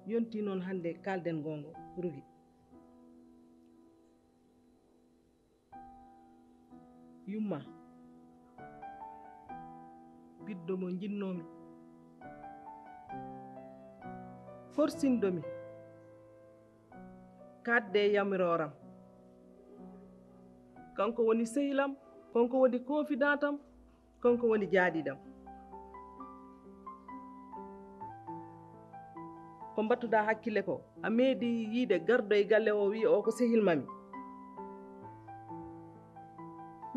yonti non hande kalden gongo Rougui yumma biddo mo jinnomi forsindomi kadde yamiroram kanko woni sehilam kanko woni confidentam kanko woni jaadidam ko mbattuda hakkille ko a meedi yiide gardo e galle o wi o ko sehil mami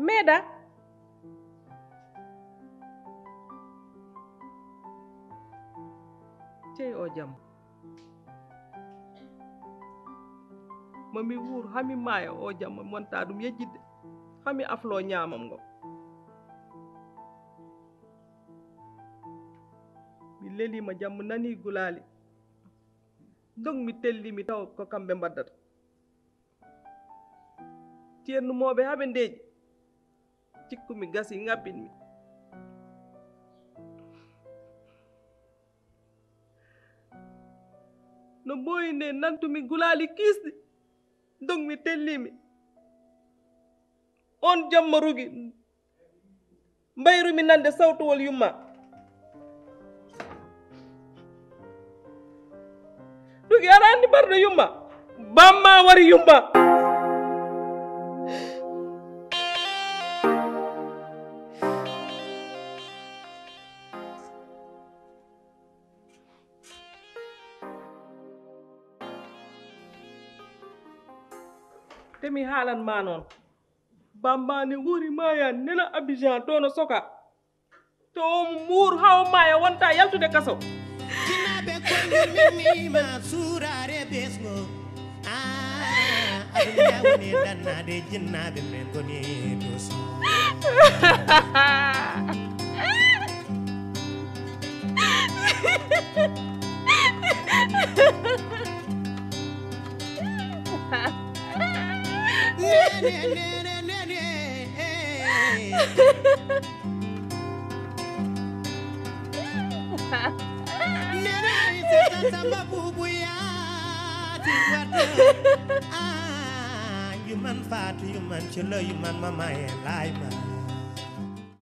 meeda cey o jam mami wuur hami maayo o jam wonta ɗum yejjidde hami aflo ñaamam ngo mi lelima jamma nani gulaali donc mi tellimi taw ko kamɓe mbaddata ceernumoɓe haɓe ndeeƴi cikkumi gasi ŋabbinmi no ɓooyi nde nantumi gulaali kiisɗi donc mi tellimi on jamma Rougui mbayrumi nande sawtowol yumma Rougui aɗa andi barɗo yumma bamma wari yumma temi haalan ma noon bambani wuri maya nena Abidjan tono soka to muur haw maya wonta yaltude kaso jinaɓe kondirmima suurare besgo aɗum woni dannade jinnaɓe men goni dos Samba bubuya you man fat you man chilo you man mama and life